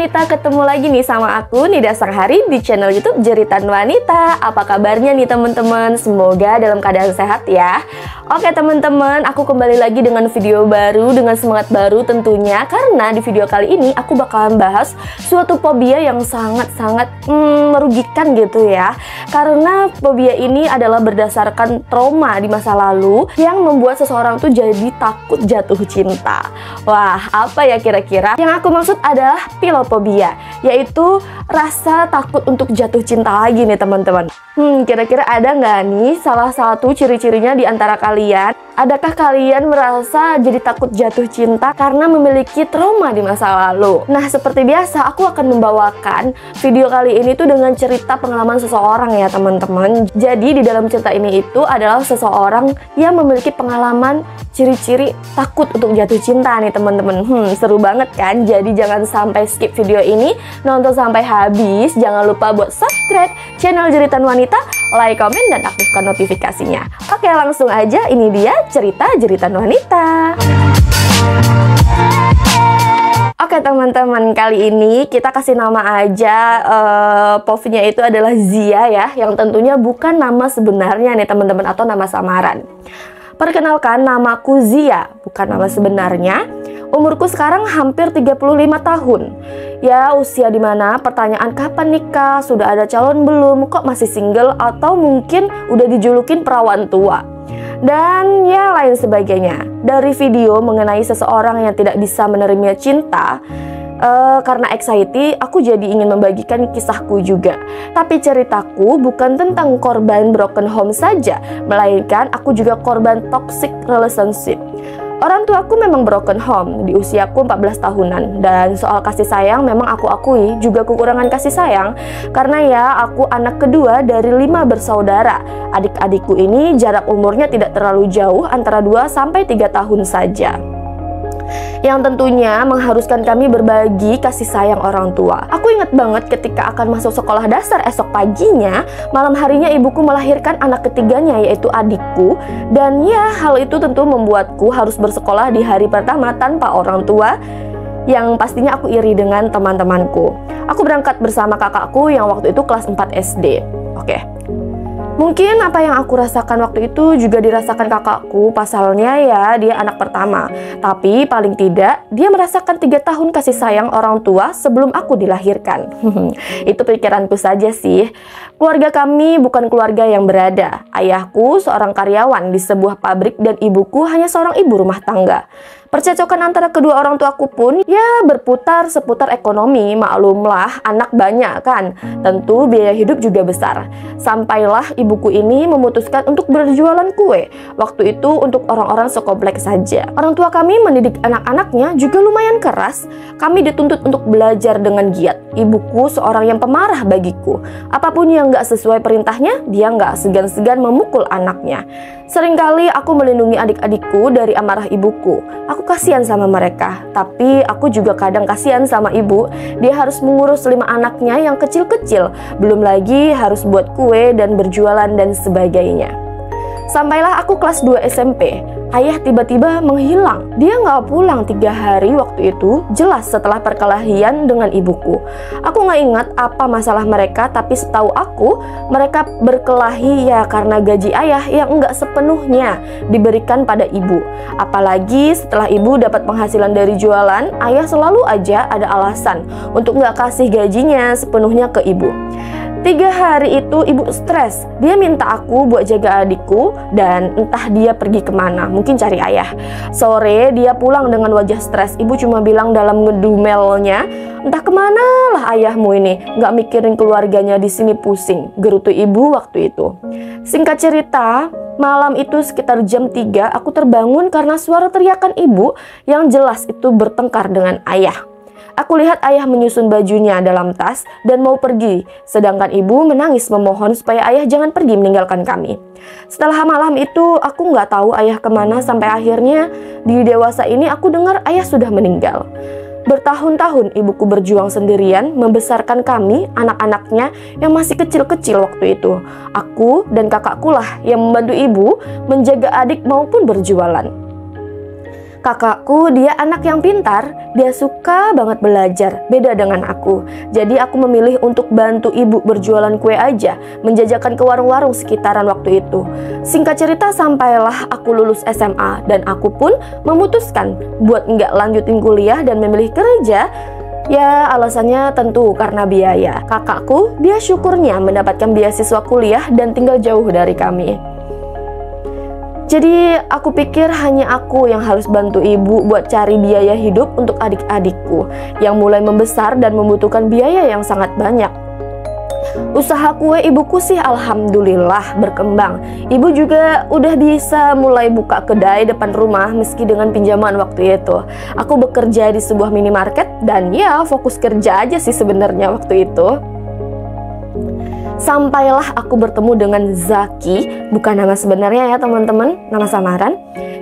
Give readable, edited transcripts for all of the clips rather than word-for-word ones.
Wanita, ketemu lagi nih sama aku Nida Sanghari di channel YouTube Jeritan Wanita. Apa kabarnya nih teman-teman? Semoga dalam keadaan sehat ya. Oke teman-teman, aku kembali lagi dengan video baru, dengan semangat baru tentunya. Karena di video kali ini aku bakalan bahas suatu fobia yang sangat-sangat merugikan gitu ya. Karena fobia ini adalah berdasarkan trauma di masa lalu yang membuat seseorang tuh jadi takut jatuh cinta. Wah, apa ya kira-kira? Yang aku maksud adalah filofobia, yaitu rasa takut untuk jatuh cinta lagi nih teman-teman. Kira-kira ada nggak nih salah satu ciri-cirinya di antara kalian? Adakah kalian merasa jadi takut jatuh cinta karena memiliki trauma di masa lalu? Nah, seperti biasa aku akan membawakan video kali ini tuh dengan cerita pengalaman seseorang ya teman-teman. Jadi di dalam cerita ini itu adalah seseorang yang memiliki pengalaman ciri-ciri takut untuk jatuh cinta nih teman-teman. Seru banget kan? Jadi jangan sampai skip video ini, nonton sampai habis. Jangan lupa buat subscribe channel Jeritan Wanita, like, komen, dan aktifkan notifikasinya. Oke, langsung aja, ini dia cerita Jeritan Wanita. Oke teman-teman, kali ini kita kasih nama aja povnya itu adalah Zia ya, yang tentunya bukan nama sebenarnya nih teman-teman, atau nama samaran. Perkenalkan, namaku Zia, bukan nama sebenarnya. Umurku sekarang hampir 35 tahun. Ya, usia dimana pertanyaan kapan nikah, sudah ada calon belum, kok masih single, atau mungkin udah dijulukin perawan tua. Dan ya lain sebagainya. Dari video mengenai seseorang yang tidak bisa menerima cinta, karena anxiety, aku jadi ingin membagikan kisahku juga. Tapi ceritaku bukan tentang korban broken home saja, melainkan aku juga korban toxic relationship. Orang tuaku memang broken home di usiaku 14 tahunan. Dan soal kasih sayang memang aku akui juga kekurangan kasih sayang. Karena ya aku anak kedua dari 5 bersaudara. Adik-adikku ini jarak umurnya tidak terlalu jauh, antara 2-3 tahun saja, yang tentunya mengharuskan kami berbagi kasih sayang orang tua. Aku ingat banget ketika akan masuk sekolah dasar esok paginya, malam harinya ibuku melahirkan anak ketiganya, yaitu adikku. Dan ya, hal itu tentu membuatku harus bersekolah di hari pertama tanpa orang tua, yang pastinya aku iri dengan teman-temanku. Aku berangkat bersama kakakku yang waktu itu kelas 4 SD. Oke. Mungkin apa yang aku rasakan waktu itu juga dirasakan kakakku, pasalnya ya dia anak pertama. Tapi paling tidak dia merasakan 3 tahun kasih sayang orang tua sebelum aku dilahirkan. Itu pikiranku saja sih. Keluarga kami bukan keluarga yang berada. Ayahku seorang karyawan di sebuah pabrik dan ibuku hanya seorang ibu rumah tangga. Percecokan antara kedua orang tuaku pun ya berputar seputar ekonomi. Maklumlah, anak banyak kan, tentu biaya hidup juga besar. Sampailah ibuku ini memutuskan untuk berjualan kue. Waktu itu untuk orang-orang sekompleks saja. Orang tua kami mendidik anak-anaknya juga lumayan keras. Kami dituntut untuk belajar dengan giat. Ibuku seorang yang pemarah bagiku. Apapun yang nggak sesuai perintahnya, dia nggak segan-segan memukul anaknya. Seringkali aku melindungi adik-adikku dari amarah ibuku. Aku kasihan sama mereka, tapi aku juga kadang kasihan sama ibu. Dia harus mengurus 5 anaknya yang kecil-kecil, belum lagi harus buat kue dan berjualan dan sebagainya. Sampailah aku kelas 2 SMP, ayah tiba-tiba menghilang. Dia nggak pulang 3 hari waktu itu, jelas setelah perkelahian dengan ibuku. Aku nggak ingat apa masalah mereka, tapi setahu aku mereka berkelahi ya karena gaji ayah yang nggak sepenuhnya diberikan pada ibu. Apalagi setelah ibu dapat penghasilan dari jualan, ayah selalu aja ada alasan untuk nggak kasih gajinya sepenuhnya ke ibu. 3 hari itu ibu stres. Dia minta aku buat jaga adikku dan entah dia pergi kemana, mungkin cari ayah. Sore dia pulang dengan wajah stres. Ibu cuma bilang dalam ngedumelnya, entah kemana lah ayahmu ini, nggak mikirin keluarganya di sini, pusing, gerutu ibu waktu itu. Singkat cerita, malam itu sekitar jam 3 aku terbangun karena suara teriakan ibu yang jelas itu bertengkar dengan ayah. Aku lihat ayah menyusun bajunya dalam tas dan mau pergi, sedangkan ibu menangis memohon supaya ayah jangan pergi meninggalkan kami. Setelah malam itu, aku nggak tahu ayah kemana sampai akhirnya di dewasa ini aku dengar ayah sudah meninggal. Bertahun-tahun ibuku berjuang sendirian membesarkan kami, anak-anaknya yang masih kecil-kecil waktu itu. Aku dan kakakku lah yang membantu ibu menjaga adik maupun berjualan. Kakakku dia anak yang pintar, dia suka banget belajar, beda dengan aku. Jadi aku memilih untuk bantu ibu berjualan kue aja, menjajakan ke warung-warung sekitaran waktu itu. Singkat cerita sampailah aku lulus SMA dan aku pun memutuskan buat nggak lanjutin kuliah dan memilih kerja. Ya alasannya tentu karena biaya. Kakakku dia syukurnya mendapatkan beasiswa kuliah dan tinggal jauh dari kami. Jadi aku pikir hanya aku yang harus bantu ibu buat cari biaya hidup untuk adik-adikku yang mulai membesar dan membutuhkan biaya yang sangat banyak. Usaha kue ibuku sih alhamdulillah berkembang. Ibu juga udah bisa mulai buka kedai depan rumah meski dengan pinjaman waktu itu. Aku bekerja di sebuah minimarket dan ya fokus kerja aja sih sebenarnya waktu itu. Sampailah aku bertemu dengan Zaki, bukan nama sebenarnya ya teman-teman, nama samaran.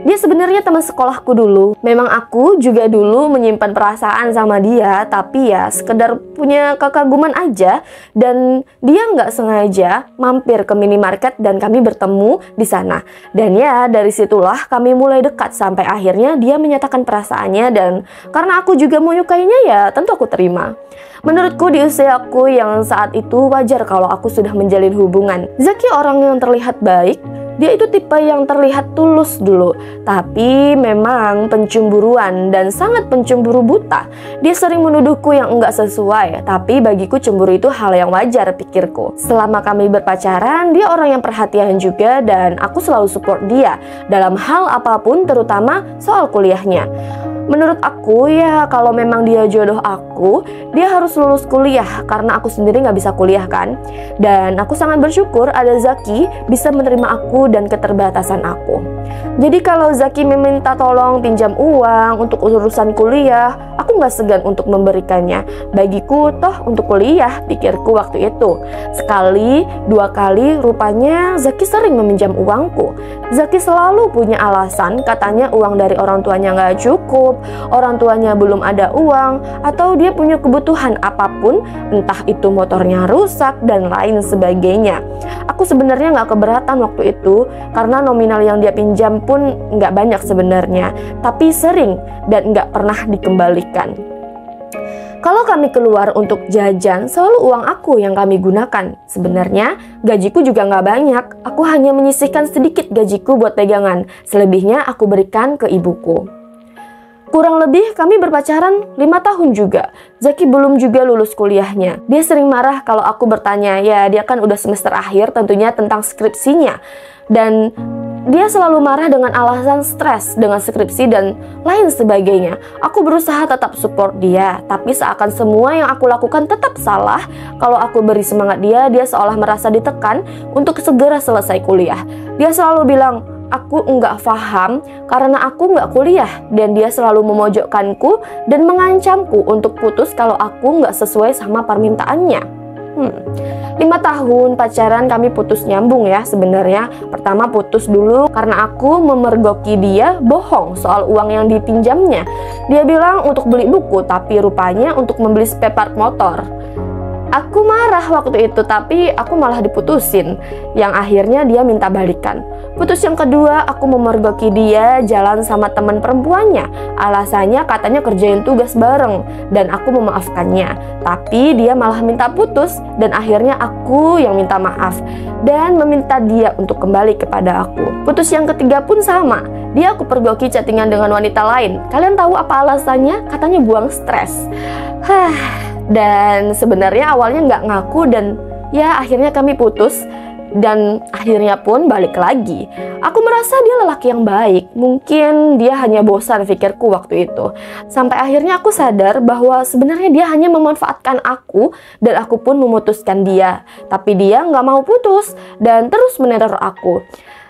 Dia sebenarnya teman sekolahku dulu. Memang aku juga dulu menyimpan perasaan sama dia, tapi ya sekedar punya kekaguman aja. Dan dia nggak sengaja mampir ke minimarket dan kami bertemu di sana. Dan ya dari situlah kami mulai dekat sampai akhirnya dia menyatakan perasaannya dan karena aku juga menyukainya ya tentu aku terima. Menurutku di usiaku yang saat itu wajar kalau aku sudah menjalin hubungan. Zaki orang yang terlihat baik. Dia itu tipe yang terlihat tulus dulu, tapi memang pencemburuan dan sangat pencemburu buta. Dia sering menuduhku yang enggak sesuai, tapi bagiku cemburu itu hal yang wajar pikirku. Selama kami berpacaran, dia orang yang perhatian juga dan aku selalu support dia dalam hal apapun, terutama soal kuliahnya. Menurut aku ya kalau memang dia jodoh aku, dia harus lulus kuliah karena aku sendiri nggak bisa kuliah kan. Dan aku sangat bersyukur ada Zaki bisa menerima aku dan keterbatasan aku. Jadi kalau Zaki meminta tolong pinjam uang untuk urusan kuliah, aku nggak segan untuk memberikannya. Bagiku toh untuk kuliah, pikirku waktu itu. Sekali, dua kali rupanya Zaki sering meminjam uangku. Zaki selalu punya alasan, katanya uang dari orang tuanya nggak cukup, orang tuanya belum ada uang, atau dia punya kebutuhan apapun, entah itu motornya rusak dan lain sebagainya. Aku sebenarnya nggak keberatan waktu itu karena nominal yang dia pinjam pun nggak banyak sebenarnya, tapi sering dan nggak pernah dikembalikan. Kalau kami keluar untuk jajan, selalu uang aku yang kami gunakan. Sebenarnya gajiku juga nggak banyak, aku hanya menyisihkan sedikit gajiku buat pegangan, selebihnya aku berikan ke ibuku. Kurang lebih kami berpacaran 5 tahun juga. Zaki belum juga lulus kuliahnya. Dia sering marah kalau aku bertanya, ya dia kan udah semester akhir tentunya tentang skripsinya. Dan dia selalu marah dengan alasan stres dengan skripsi dan lain sebagainya. Aku berusaha tetap support dia, tapi seakan semua yang aku lakukan tetap salah. Kalau aku beri semangat dia, dia seolah merasa ditekan untuk segera selesai kuliah. Dia selalu bilang, aku nggak paham karena aku nggak kuliah, dan dia selalu memojokkanku dan mengancamku untuk putus kalau aku nggak sesuai sama permintaannya. 5 tahun pacaran kami putus nyambung ya sebenarnya. Pertama putus dulu karena aku memergoki dia bohong soal uang yang dipinjamnya. Dia bilang untuk beli buku, tapi rupanya untuk membeli spare part motor. Aku marah waktu itu, tapi aku malah diputusin, yang akhirnya dia minta balikan. Putus yang kedua, aku memergoki dia jalan sama teman perempuannya. Alasannya katanya kerjain tugas bareng, dan aku memaafkannya. Tapi dia malah minta putus, dan akhirnya aku yang minta maaf, dan meminta dia untuk kembali kepada aku. Putus yang ketiga pun sama, dia aku pergoki chattingan dengan wanita lain. Kalian tahu apa alasannya? Katanya buang stres. Dan sebenarnya awalnya nggak ngaku dan ya akhirnya kami putus dan akhirnya pun balik lagi. Aku merasa dia lelaki yang baik, mungkin dia hanya bosan pikirku waktu itu. Sampai akhirnya aku sadar bahwa sebenarnya dia hanya memanfaatkan aku dan aku pun memutuskan dia. Tapi dia nggak mau putus dan terus meneror aku.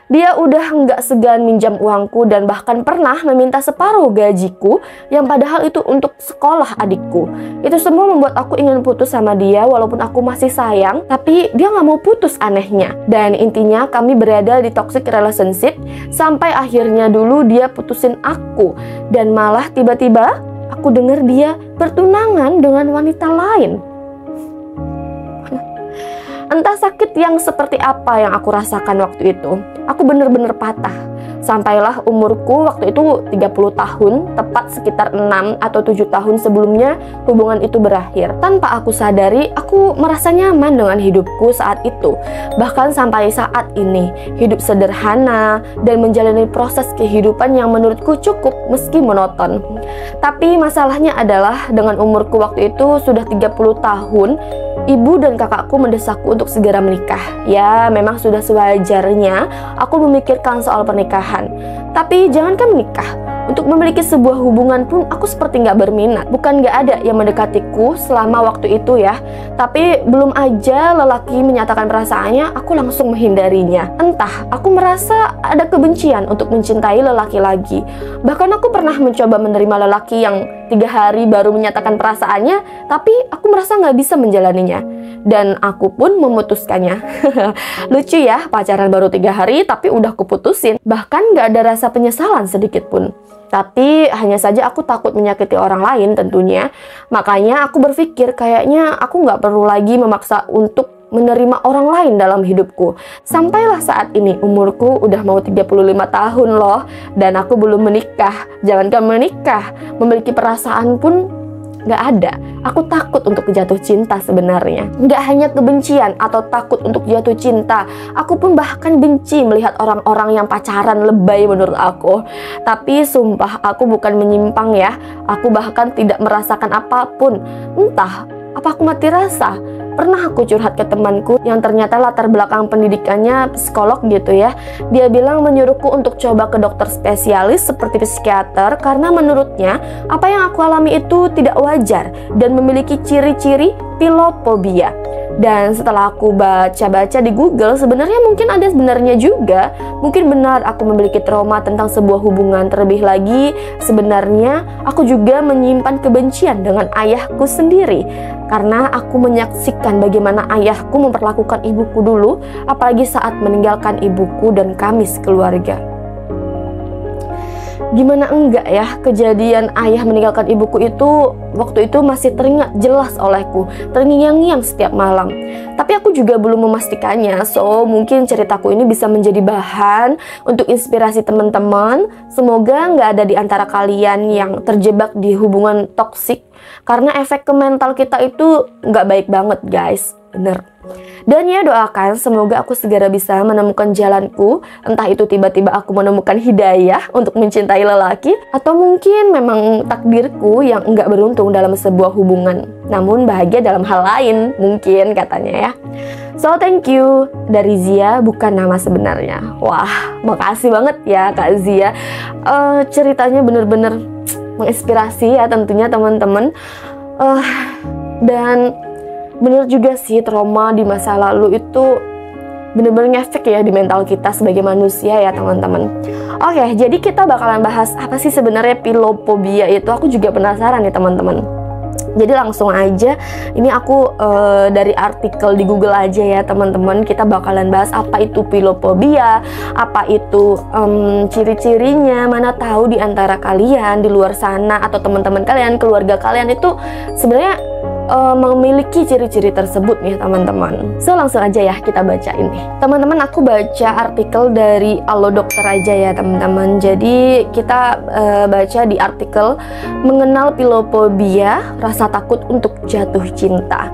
Dia udah nggak segan minjam uangku dan bahkan pernah meminta separuh gajiku yang padahal itu untuk sekolah adikku. Itu semua membuat aku ingin putus sama dia walaupun aku masih sayang, tapi dia nggak mau putus anehnya. Dan intinya kami berada di toxic relationship sampai akhirnya dulu dia putusin aku dan malah tiba-tiba aku dengar dia bertunangan dengan wanita lain. Entah sakit yang seperti apa yang aku rasakan waktu itu. Aku bener-bener patah. Sampailah umurku waktu itu 30 tahun, tepat sekitar 6 atau 7 tahun sebelumnya hubungan itu berakhir. Tanpa aku sadari, aku merasa nyaman dengan hidupku saat itu. Bahkan sampai saat ini, hidup sederhana dan menjalani proses kehidupan yang menurutku cukup meski monoton. Tapi masalahnya adalah dengan umurku waktu itu sudah 30 tahun, ibu dan kakakku mendesakku untuk segera menikah. Ya, memang sudah sewajarnya aku memikirkan soal pernikahan. Tapi jangankan menikah, untuk memiliki sebuah hubungan pun aku seperti nggak berminat. Bukan nggak ada yang mendekatiku selama waktu itu ya, tapi belum aja lelaki menyatakan perasaannya, aku langsung menghindarinya. Entah, aku merasa ada kebencian untuk mencintai lelaki lagi. Bahkan aku pernah mencoba menerima lelaki yang 3 hari baru menyatakan perasaannya, tapi aku merasa nggak bisa menjalaninya. Dan aku pun memutuskannya. Lucu ya, pacaran baru 3 hari tapi udah kuputusin. Bahkan nggak ada rasa penyesalan sedikit pun. Tapi hanya saja aku takut menyakiti orang lain tentunya. Makanya aku berpikir kayaknya aku nggak perlu lagi memaksa untuk menerima orang lain dalam hidupku. Sampailah saat ini umurku udah mau 35 tahun loh, dan aku belum menikah. Jangankan menikah, memiliki perasaan pun nggak ada. Aku takut untuk jatuh cinta sebenarnya. Nggak hanya kebencian atau takut untuk jatuh cinta, aku pun bahkan benci melihat orang-orang yang pacaran lebay menurut aku. Tapi sumpah aku bukan menyimpang ya. Aku bahkan tidak merasakan apapun. Entah, apa aku mati rasa? Pernah aku curhat ke temanku yang ternyata latar belakang pendidikannya psikolog gitu ya. Dia bilang menyuruhku untuk coba ke dokter spesialis seperti psikiater karena menurutnya apa yang aku alami itu tidak wajar dan memiliki ciri-ciri pilofobia. Dan setelah aku baca-baca di Google, sebenarnya mungkin ada sebenarnya juga. Mungkin benar aku memiliki trauma tentang sebuah hubungan. Terlebih lagi, sebenarnya aku juga menyimpan kebencian dengan ayahku sendiri. Karena aku menyaksikan bagaimana ayahku memperlakukan ibuku dulu, apalagi saat meninggalkan ibuku dan kami sekeluarga. Gimana enggak ya, kejadian ayah meninggalkan ibuku itu waktu itu masih teringat jelas olehku, terngiang-ngiang setiap malam. Tapi aku juga belum memastikannya, so mungkin ceritaku ini bisa menjadi bahan untuk inspirasi teman-teman. Semoga nggak ada di antara kalian yang terjebak di hubungan toksik, karena efek ke mental kita itu nggak baik banget guys, bener. Dan ya doakan semoga aku segera bisa menemukan jalanku. Entah itu tiba-tiba aku menemukan hidayah untuk mencintai lelaki, atau mungkin memang takdirku yang enggak beruntung dalam sebuah hubungan, namun bahagia dalam hal lain mungkin katanya ya. So thank you dari Zia, bukan nama sebenarnya. Wah, makasih banget ya Kak Zia. Ceritanya bener-bener menginspirasi ya tentunya teman-teman. Dan bener juga sih, trauma di masa lalu itu bener-bener ngefek ya di mental kita sebagai manusia ya teman-teman. Oke, jadi kita bakalan bahas apa sih sebenarnya pilofobia itu. Aku juga penasaran nih teman-teman. Jadi langsung aja, ini aku dari artikel di Google aja ya teman-teman. Kita bakalan bahas apa itu pilofobia, apa itu ciri-cirinya. Mana tahu di antara kalian di luar sana atau teman-teman kalian, keluarga kalian itu sebenarnya memiliki ciri-ciri tersebut nih teman-teman. So langsung aja ya kita baca ini. Teman-teman, aku baca artikel dari Allo Dokter aja ya teman-teman. Jadi kita baca di artikel mengenal pilofobia, rasa takut untuk jatuh cinta.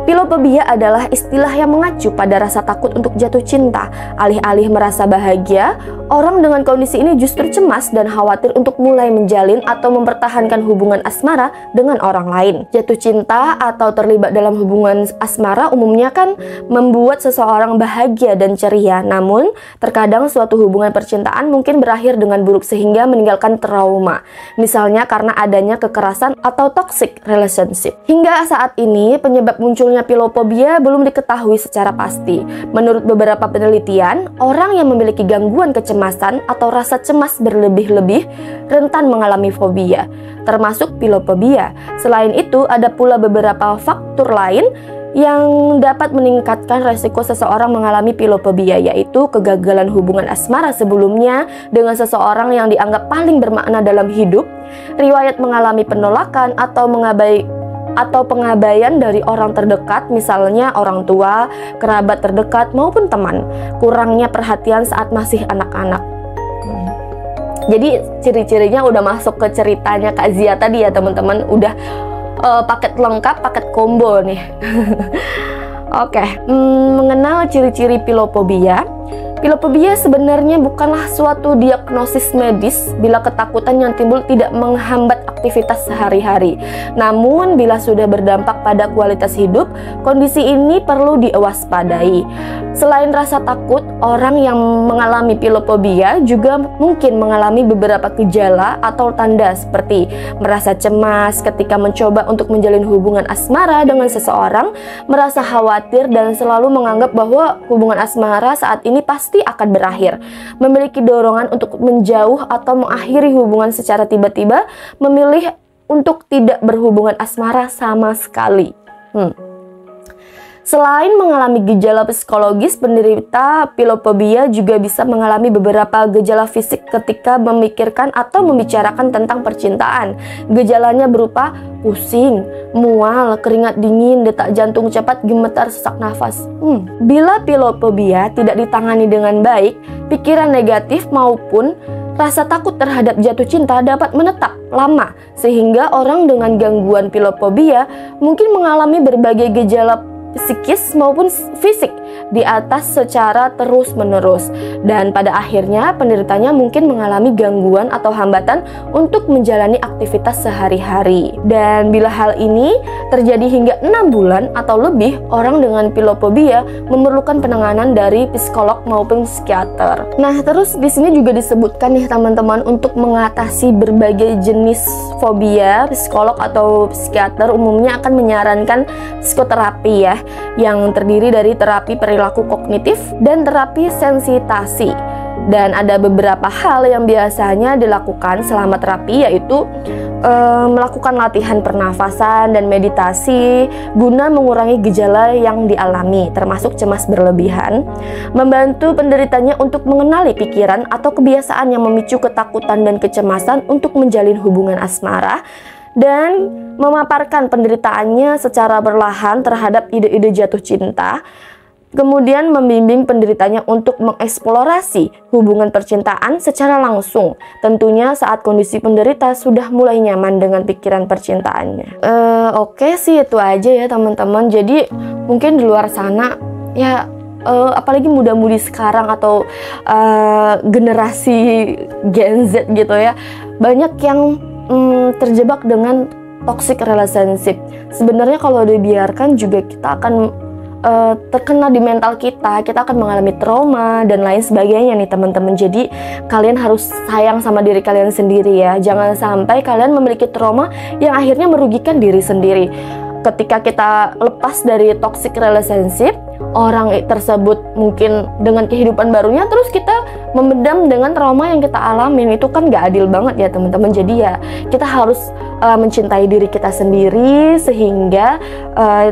Pilofobia adalah istilah yang mengacu pada rasa takut untuk jatuh cinta. Alih-alih merasa bahagia, orang dengan kondisi ini justru cemas dan khawatir untuk mulai menjalin atau mempertahankan hubungan asmara dengan orang lain. Jatuh cinta atau terlibat dalam hubungan asmara umumnya kan membuat seseorang bahagia dan ceria. Namun, terkadang suatu hubungan percintaan mungkin berakhir dengan buruk sehingga meninggalkan trauma. Misalnya karena adanya kekerasan atau toxic relationship. Hingga saat ini, penyebab munculnya pilofobia belum diketahui secara pasti. Menurut beberapa penelitian, orang yang memiliki gangguan kecemasan atau rasa cemas berlebih-lebih rentan mengalami fobia, termasuk pilofobia. Selain itu, ada pula beberapa faktor lain yang dapat meningkatkan resiko seseorang mengalami pilofobia, yaitu kegagalan hubungan asmara sebelumnya dengan seseorang yang dianggap paling bermakna dalam hidup, riwayat mengalami penolakan atau pengabaian dari orang terdekat, misalnya orang tua, kerabat terdekat, maupun teman, kurangnya perhatian saat masih anak-anak. Jadi ciri-cirinya udah masuk ke ceritanya Kak Zia tadi ya teman-teman, udah paket lengkap, paket combo nih. Oke, mengenal ciri-ciri pilofobia. Pilofobia sebenarnya bukanlah suatu diagnosis medis bila ketakutan yang timbul tidak menghambat aktivitas sehari-hari. Namun, bila sudah berdampak pada kualitas hidup, kondisi ini perlu diwaspadai. Selain rasa takut, orang yang mengalami pilofobia juga mungkin mengalami beberapa gejala atau tanda seperti merasa cemas ketika mencoba untuk menjalin hubungan asmara dengan seseorang, merasa khawatir dan selalu menganggap bahwa hubungan asmara saat ini pasti akan berakhir, memiliki dorongan untuk menjauh atau mengakhiri hubungan secara tiba-tiba, memilih untuk tidak berhubungan asmara sama sekali. Selain mengalami gejala psikologis, penderita pilofobia juga bisa mengalami beberapa gejala fisik ketika memikirkan atau membicarakan tentang percintaan. Gejalanya berupa pusing, mual, keringat dingin, detak jantung cepat, gemetar, sesak nafas. Bila pilofobia tidak ditangani dengan baik, pikiran negatif maupun rasa takut terhadap jatuh cinta dapat menetap lama, sehingga orang dengan gangguan pilofobia mungkin mengalami berbagai gejala psikis maupun fisik di atas secara terus-menerus, dan pada akhirnya penderitanya mungkin mengalami gangguan atau hambatan untuk menjalani aktivitas sehari-hari. Dan bila hal ini terjadi hingga 6 bulan atau lebih, orang dengan pilofobia memerlukan penanganan dari psikolog maupun psikiater. Nah, terus di sini juga disebutkan nih teman-teman, untuk mengatasi berbagai jenis fobia, psikolog atau psikiater umumnya akan menyarankan psikoterapi ya, yang terdiri dari terapi perilaku kognitif dan terapi sensitasi. Dan ada beberapa hal yang biasanya dilakukan selama terapi, yaitu melakukan latihan pernafasan dan meditasi guna mengurangi gejala yang dialami, termasuk cemas berlebihan, membantu penderitanya untuk mengenali pikiran atau kebiasaan yang memicu ketakutan dan kecemasan untuk menjalin hubungan asmara, dan memaparkan penderitaannya secara perlahan terhadap ide-ide jatuh cinta. Kemudian membimbing penderitanya untuk mengeksplorasi hubungan percintaan secara langsung, tentunya saat kondisi penderita sudah mulai nyaman dengan pikiran percintaannya. Oke sih, itu aja ya teman-teman. Jadi mungkin di luar sana ya, apalagi muda-mudi sekarang atau generasi Gen Z gitu ya, banyak yang terjebak dengan toxic relationship. Sebenarnya kalau dibiarkan juga kita akan terkena di mental kita akan mengalami trauma dan lain sebagainya nih teman-teman. Jadi kalian harus sayang sama diri kalian sendiri ya. Jangan sampai kalian memiliki trauma yang akhirnya merugikan diri sendiri. Ketika kita lepas dari toxic relationship, orang tersebut mungkin dengan kehidupan barunya, terus kita memendam dengan trauma yang kita alamin, itu kan gak adil banget ya teman-teman. Jadi ya kita harus mencintai diri kita sendiri sehingga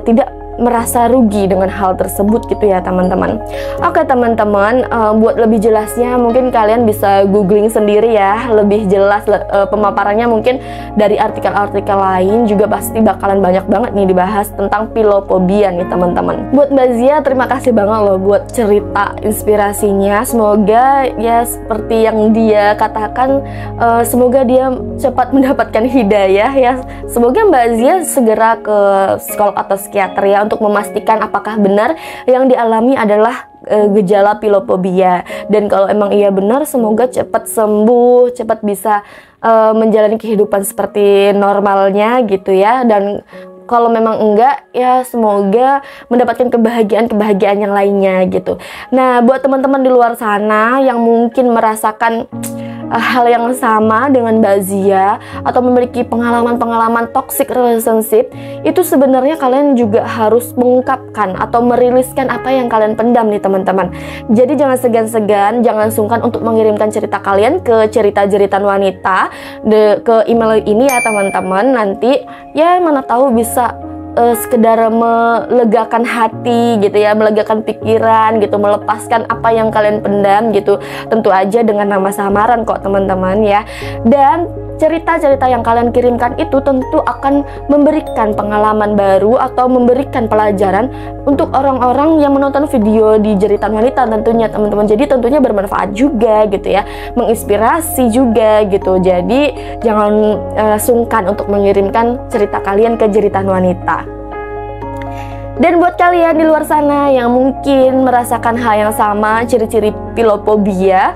tidak merasa rugi dengan hal tersebut gitu ya teman-teman. Oke teman-teman, buat lebih jelasnya mungkin kalian bisa googling sendiri ya, lebih jelas pemaparannya mungkin dari artikel-artikel lain juga pasti bakalan banyak banget nih dibahas tentang pilofobia nih teman-teman. Buat Mbak Zia, terima kasih banget loh buat cerita inspirasinya. Semoga ya seperti yang dia katakan, semoga dia cepat mendapatkan hidayah ya. Semoga Mbak Zia segera ke psikolog atau psikiater ya, untuk memastikan apakah benar yang dialami adalah gejala pilofobia. Dan kalau emang iya benar, semoga cepat sembuh, cepat bisa menjalani kehidupan seperti normalnya gitu ya. Dan kalau memang enggak, ya semoga mendapatkan kebahagiaan yang lainnya gitu. Nah, buat teman-teman di luar sana yang mungkin merasakan hal yang sama dengan Mbak Zia atau memiliki pengalaman-pengalaman toxic relationship, itu sebenarnya kalian juga harus mengungkapkan atau meriliskan apa yang kalian pendam nih teman-teman. Jadi jangan segan-segan, jangan sungkan untuk mengirimkan cerita kalian ke Cerita Jeritan Wanita ke email ini ya teman-teman. Nanti ya mana tahu bisa sekedar melegakan hati gitu ya, melegakan pikiran gitu, melepaskan apa yang kalian pendam gitu. Tentu aja dengan nama samaran kok teman-teman ya. Dan cerita-cerita yang kalian kirimkan itu tentu akan memberikan pengalaman baru atau memberikan pelajaran untuk orang-orang yang menonton video di Jeritan Wanita tentunya teman-teman. Jadi tentunya bermanfaat juga gitu ya, menginspirasi juga gitu. Jadi jangan sungkan untuk mengirimkan cerita kalian ke Jeritan Wanita. Dan buat kalian di luar sana yang mungkin merasakan hal yang sama, ciri-ciri pilophobia,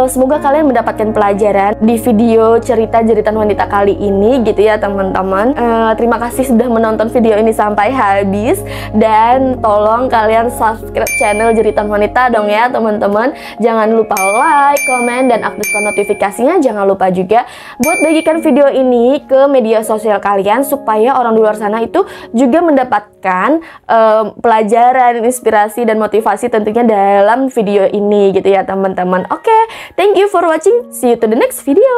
semoga kalian mendapatkan pelajaran di video cerita Jeritan Wanita kali ini gitu ya teman-teman. Terima kasih sudah menonton video ini sampai habis, dan tolong kalian subscribe channel Jeritan Wanita dong ya teman-teman. Jangan lupa like, komen, dan aktifkan notifikasinya. Jangan lupa juga buat bagikan video ini ke media sosial kalian supaya orang di luar sana itu juga mendapatkan pelajaran, inspirasi, dan motivasi tentunya dalam video ini gitu ya teman-teman. Oke, thank you for watching. See you to the next video.